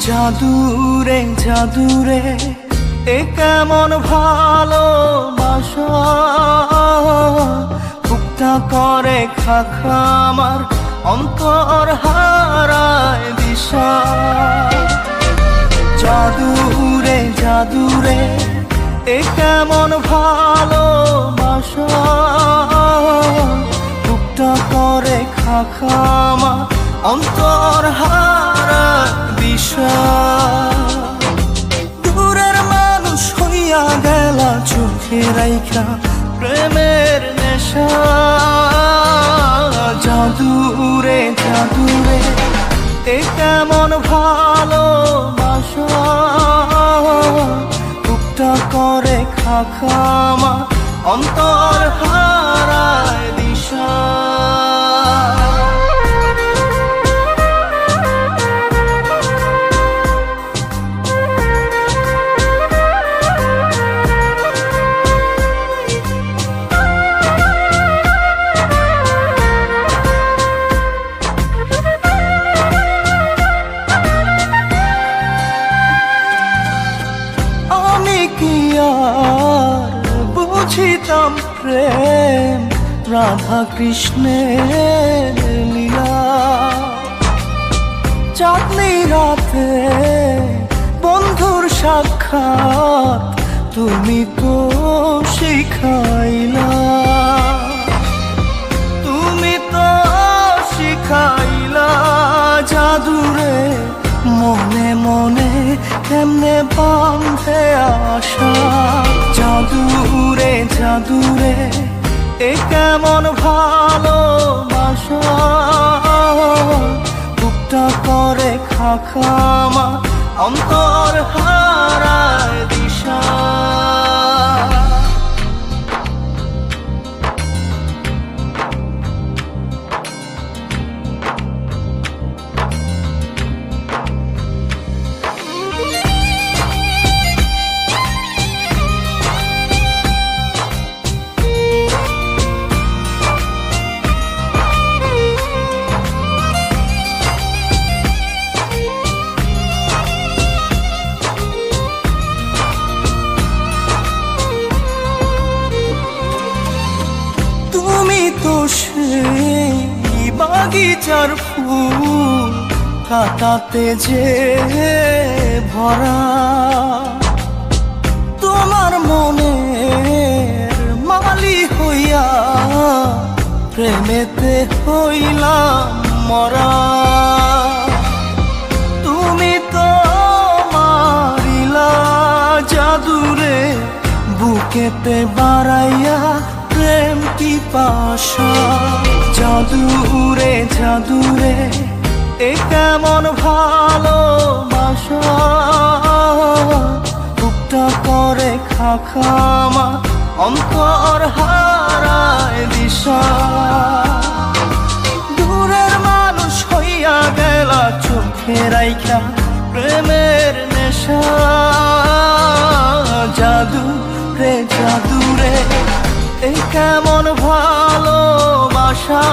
জাদুরে জাদুরে এ কেমন ভালোবাসা, বুকটা করে খাখা আমার অন্তর হারায় দিশা। জাদুরে জাদুরে এ কেমন ভালোবাসা, বুকটা করে খাখা আমার অন্তর হারায় দিশা। দূরের মানুষ হইয়া গেলা চোখে রাইখা প্রেমের নেশা। জাদুরে জাদুরে এ কেমন ভালোবাসা, বুকটা করে খাখা আমার অন্তর হারায় দিশা। বুঝিতাম প্রেম রাধা কৃষ্ণের লীলা, চাঁদনি রাতে বন্ধুর সাক্ষাৎ তুমি তো শিখাইলা, তুমি তো শিখাইলা। জাদুরে মনে মনে কেমনে বাঁধে আশা। জাদুরে জাদুরে এ কেমন ভালোবাসা, বুকটা করে খাখা আমার অন্তর হারায় দিশা। সেই বাগিচার ফুল কাটাতে যে ভরা, তোমার মনের মালি হইয়া প্রেমেতে হইলাম মরা। তুমি তো মারিলা জাদুরে বুকেতে বাড়াইয়া প্রেম পিপাসা। জাদুরে জাদুরে এ কেমন ভালোবাসা, বুকটা করে খাখা আমার অন্তর হারায় দিশা। দূরের মানুষ হইয়া গেলা চোখে রাইখা প্রেমের নেশা। জাদুরে জাদুরে এ কেমন ভালোবাসা,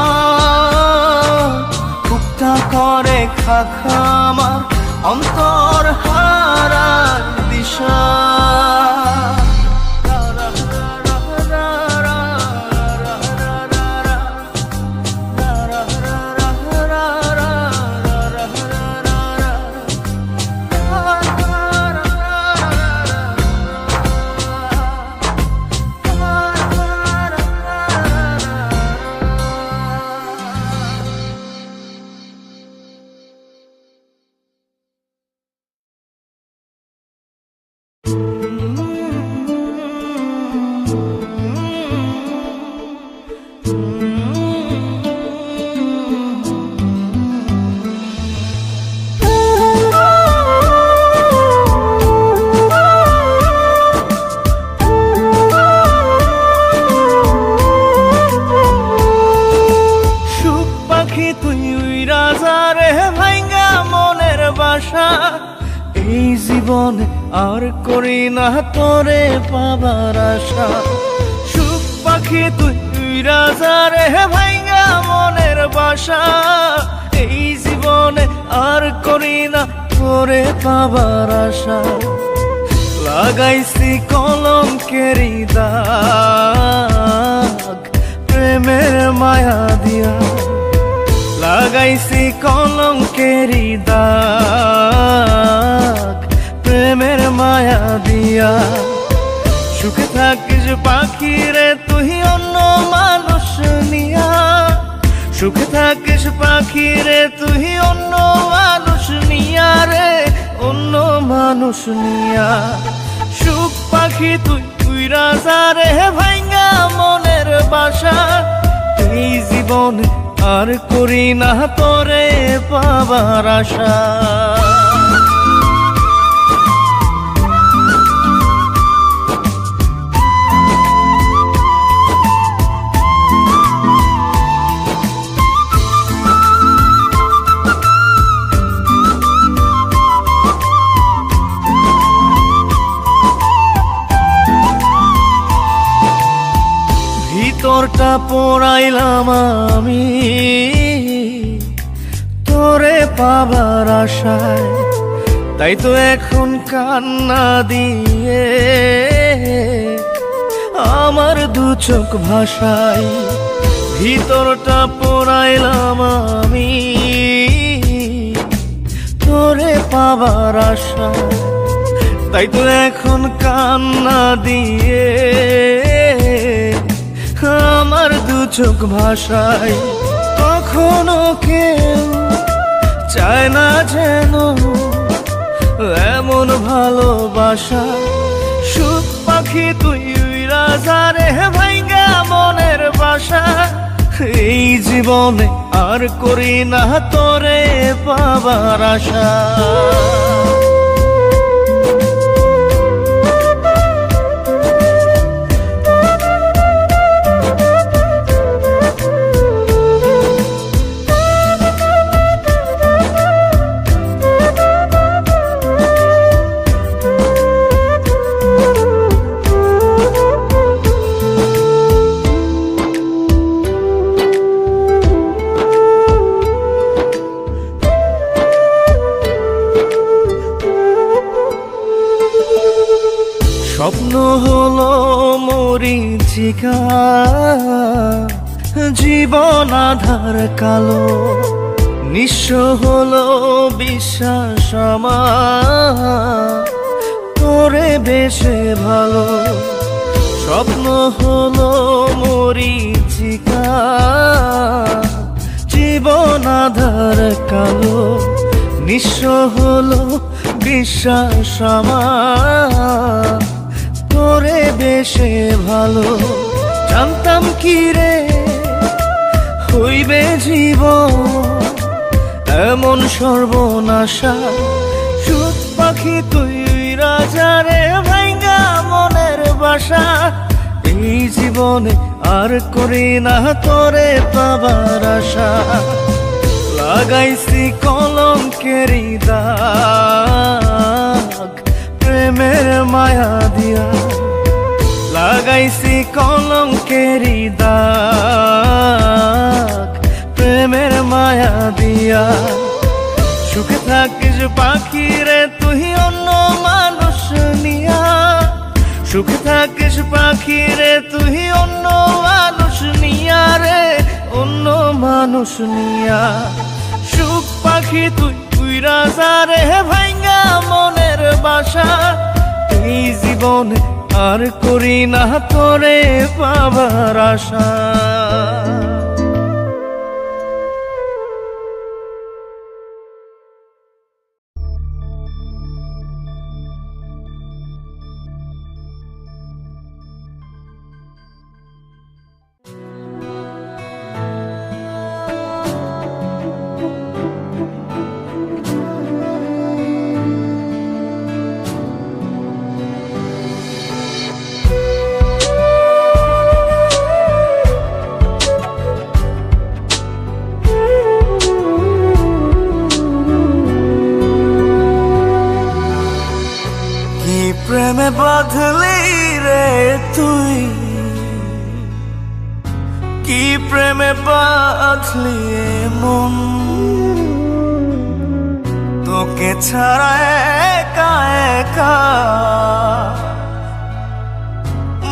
বুকটা করে খাখা আমার অন্তর হারায় দিশা। এই জীবনে আর করি না তোরে পাবার আশা। সুখ পাখি তুই রাজারে ভাঙ্গা মনের বাসা, এই জীবনে আর করি না তোরে পাবার আশা লাগাইছি কলঙ্কেরই দাগ প্রেমের মায়া দিয়া লাগাইছি কলঙ্কেরই দাগ প্রেমের মায়া দিয়া সুখে থাকিস পাখি রে তুই অন্য মানুষ নিয়া সুখে থাকিস পাখি রে তুই অন্য মানুষ নিয়া রে অন্য মানুষ নিয়া সুখ পাখি তুই রাজা রে ভাঙ্গা মনের বাসা এই জীবনে আর করি না তোরে পাবার আশা ভিতরটা পোড়াইলাম আমি তোরে পাবার আশায় তাই তো এখন কান্না দিয়ে আমার দু চোখ ভাষায় ভিতরটা পোড়াইলাম আমি তোরে পাবার আশায় তাই তো এখন কান্না দিয়ে আমার দু চোখ ভাষায় কখনো কেউ চায় না যেন এমন ভালোবাসা সুখ পাখি তুই রাজা রে ভাঙ্গা মনের বাসা এই জীবনে আর করি না তোরে পাবার আশা স্বপ্ন হলো মরীচিকা জীবন আধার কালো নিঃস্ব হলো বিশ্বাস আমার তোরে বেশে ভালো স্বপ্ন হলো মরীচিকা জীবন আধার কালো নিঃস্ব হলো বিশ্বাস আমার তোরে বেশে ভালো জানতাম কি রে হইবে জীবন এমন সর্বনাশা সুখ পাখি তুই রাজা রে ভাঙ্গা মনের বাসা এই জীবনে আর করি না তোরে পাবার আশা লাগাইছি কলঙ্কেরই দাগ প্রেমের মায়া দিয়া লাগাইছি কলঙ্কেরই দাগ প্রেমের মায়া দিয়া সুখে থাকিস পাখি রে তুই অন্য মানুষ নিয়া সুখে থাকিস পাখি রে তুই অন্য মানুষ নিয়া রে অন্য মানুষ নিয়া সুখ পাখি তুই রাজা রে ভাঙ্গা মনের বাসা এই জীবনে আর করি না তোরে পাবার আশা প্রেমে বাঁধলি রে তুই কি প্রেমে বাঁধলি মন তোকে ছাড়া একা একা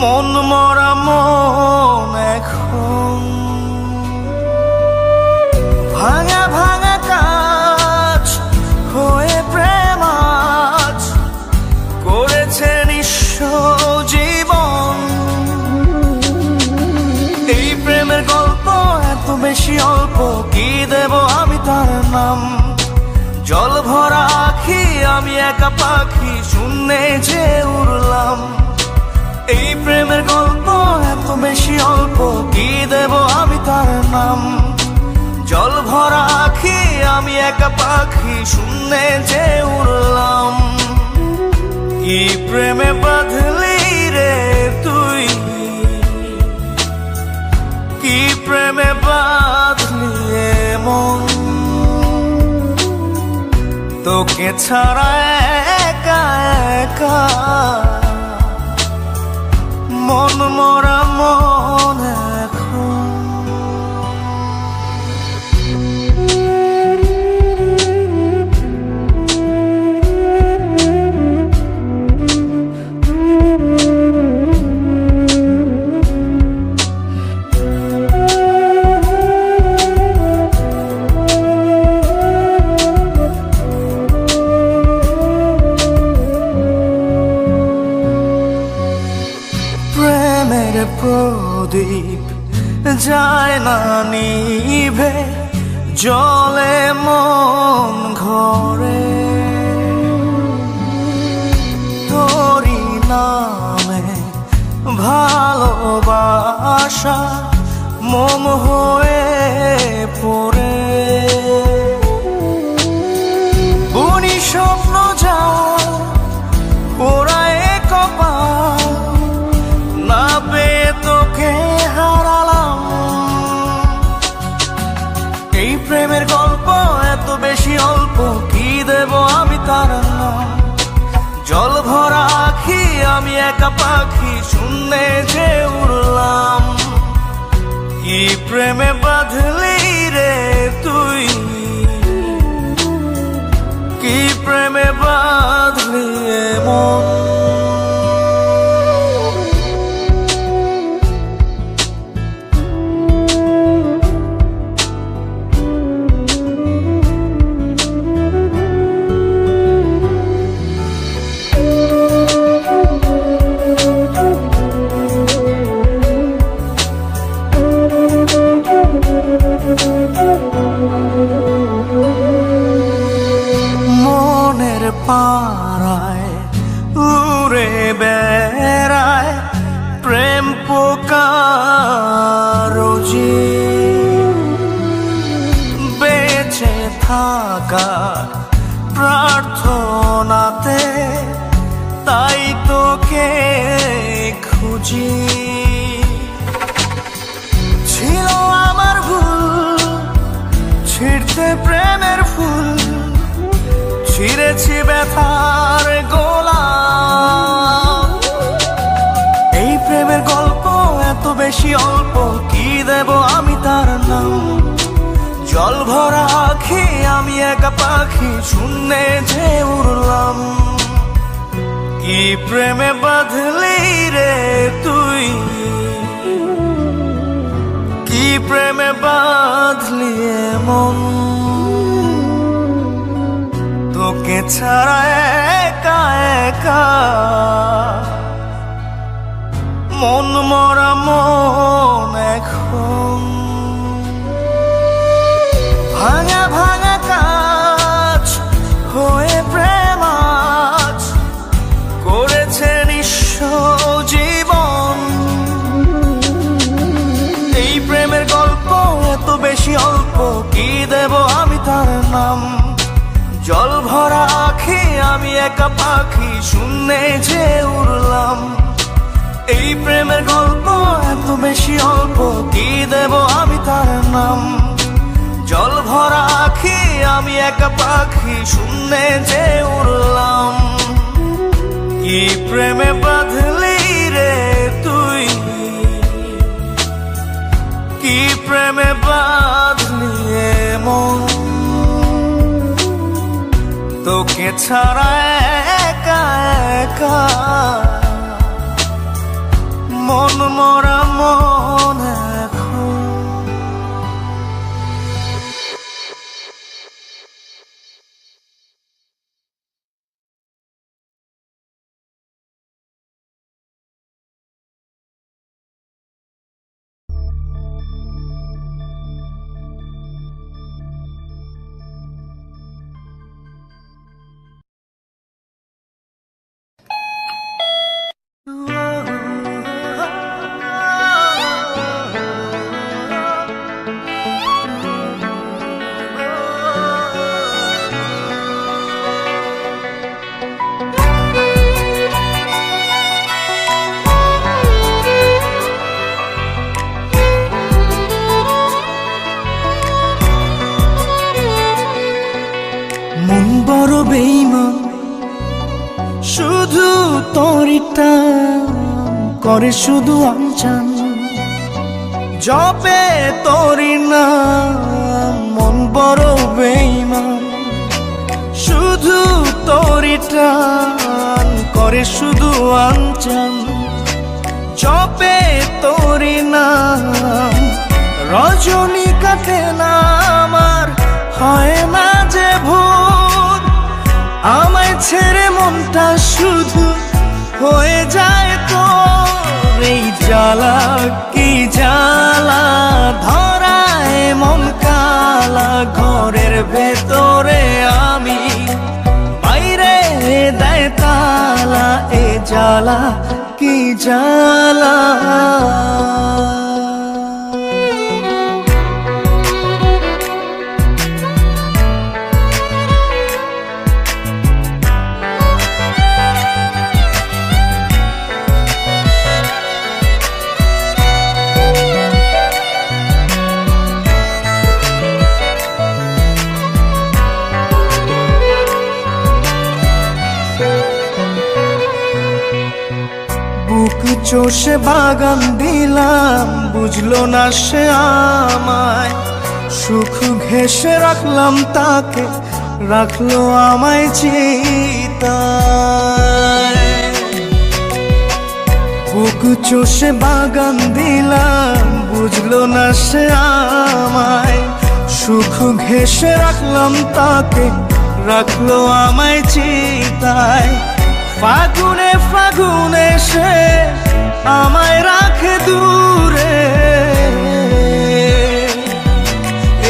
মন মরা মন এখন ভাঙা ভাঙা কাজ হয়ে প্রেম আজ করেছে নিঃস্ব জীবন। এই প্রেমের গল্প এত বেশি অল্প, কি দেব আমি তার নাম? জল ভরা আখি আমি একা পাখি, শূন্যে যে উড়লাম। এই প্রেমের গল্প এত বেশি অল্প, কি দেব আমি তার নাম? জল ভরা আখি আমি একা পাখি, শূন্যে যে উড়লাম। কি প্রেমে বাঁধলি রে তুই, কি প্রেমে বাঁধলি মন? তোকে ছাড়া একা একা মন মরা মন এখন। প্রেমের প্রদীপ যায় না নিভে, জলে মন ঘরে। তোরি নামে ভালোবাসা মোম হয়ে পড়ে। বুনি স্বপ্ন যা পোড়ায় কপাল, না পেয়ে তোকে হারালাম। এই প্রেমের গল্প এত বেশি অল্প, কি দেব আমি তার নাম? জল ভরা আখি আমি একা পাখি, শূন্যে যে উড়লাম। কি প্রেমে বাঁধলি রে তুই, কি প্রেমে বাঁধলি মন? মনের পাড়ায় উড়ে বেড়ায় প্রেম পোকা রোজি। বেঁচে থাকার প্রার্থনাতে তাই তোকে খুঁজি। ছিল আমার ভুল ছিঁড়তে প্রেমের ফুল, ছিঁড়েছি ব্যথার গোলাপ। এই প্রেমের গল্প এত বেশি অল্প, কি দেব আমি তার নাম? জল ভরা আখি আমি একা পাখি, শূন্যে যে উড়লাম। কি প্রেমে বাঁধলি রে তুই, কি প্রেমে বাঁধলি মন? তোকে ছাড়া একা একা মন মরা মন এখন। ভাঙা ভাঙা কাজ হয়ে প্রেম আজ করেছে নিঃস্ব জীবন। এই প্রেমের গল্প এত বেশি অল্প, কি দেব আমি তার নাম? জল ভরা আখি আমি একা পাখি, শূন্যে যে উড়লাম। এই প্রেমের গল্প এত বেশি অল্প, কি দেব আমি তার নাম? জল ভরা আখি আমি একা পাখি, শূন্যে যে উড়লাম। কি প্রেমে বাঁধলি রে তুই, কি প্রেমে বাঁধলি মন? তোকে ছাড়া একা একা মন মরা মন এখন। মন বড় বেঈমান, শুধু তোরিটা করে শুধু আনচান, জপে তোরি নাম। মন বড় বেঈমান, শুধু তোরিটা করে শুধু আনচান, জপে তোরি নাম। রজনী কাটে না আমার, হয় না যে ভোর, আমায় ছেড়ে মনটা শুধু হয়ে যায় তোর। এই জ্বালা কি জ্বালা, ধরায় মন কালা, ঘরের ভেতরে আমি, বাইরে দেয় তালা। এ জ্বালা কি জ্বালা। বুক চষে বাগান দিলাম, বুঝলো না সে আমায়। সুখ ঘেঁষে রাখলাম তাকে, রাখলো আমায় চিতায়। বুক চষে বাগান দিলাম, বুঝলো না সে আমায়। সুখ ঘেঁষে রাখলাম তাকে, রাখলো আমায় চিতায়। ফাগুনে ফাগুনে সে আমায় রাখে দূরে।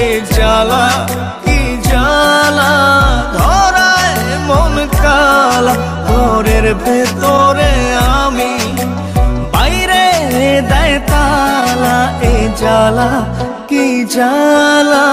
এ জ্বালা কি জ্বালা, ধরায় মন কালা, ঘরের ভেতরে আমি, বাইরে দেয় তালা। এ জ্বালা কি জ্বালা।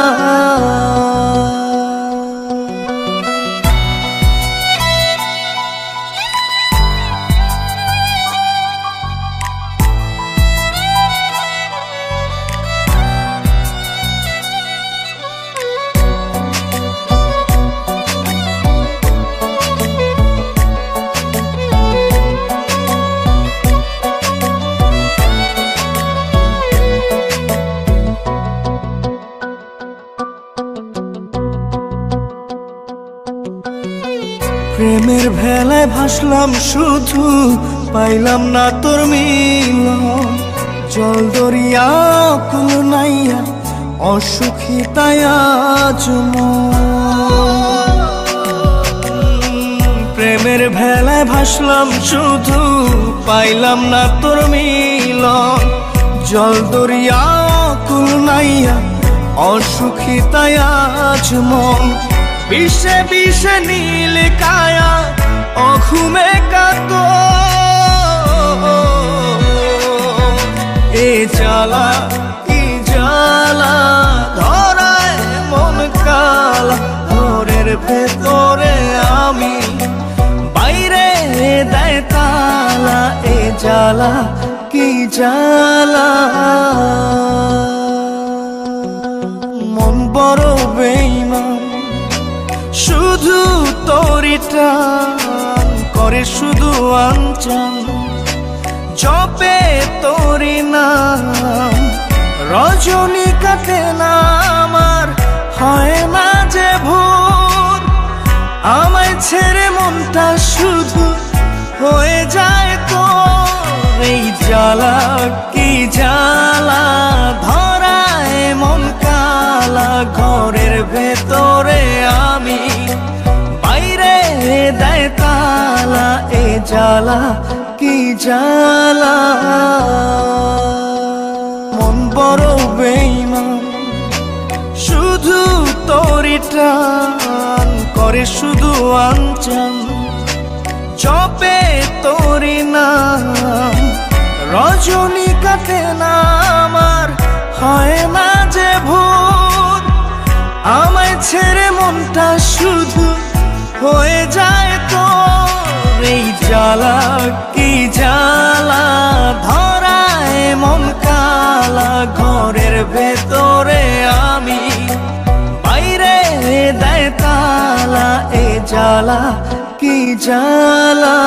প্রেমের ভেলায় ভাসলাম শুধু, পাইলাম না তোর মিলন। জল দরিয়া কুল নাইয়া, অসুখী তাই আজ মন। প্রেমের ভেলায় ভাসলাম শুধু, পাইলাম না তোর মিলন। জল দরিয়া কুল নাইয়া, অসুখী তাই আজ মন। বিষে বিষে নীল কায়া, অঘুমে কাত। এ জ্বালা কি জ্বালা, ধরায় মন কালা, ঘরের ভেতরে আমি, বাইরে দেয় তালা। এ জ্বালা কি জ্বালা। মন বড় বেঈমান, শুধু তোরিটা করে শুধু আনচান, জপে তোরি নাম। রজনী কাটে না আমার, হয় না যে ভোর, আমার ছেড়ে মনটা শুধু হয়ে যায় তো এই জ্বালা কি জ্বালা ধরায় মন কালা ঘরের ভেতরে আমি বাইরে দেয় তালা এ জ্বালা কি জ্বালা মন বড় বেঈমান শুধু তোরি টান করে শুধু আনচান জপে তোরি নাম রজনী কাটে না আমার হয় না যে ভূত আমায় ছেড়ে মনটা শুধু হয়ে যায় তো এই জ্বালা কি জ্বালা ধরায় মন কালা ঘরের ভেতরে আমি বাইরে দেয় তালা এ জ্বালা কি জ্বালা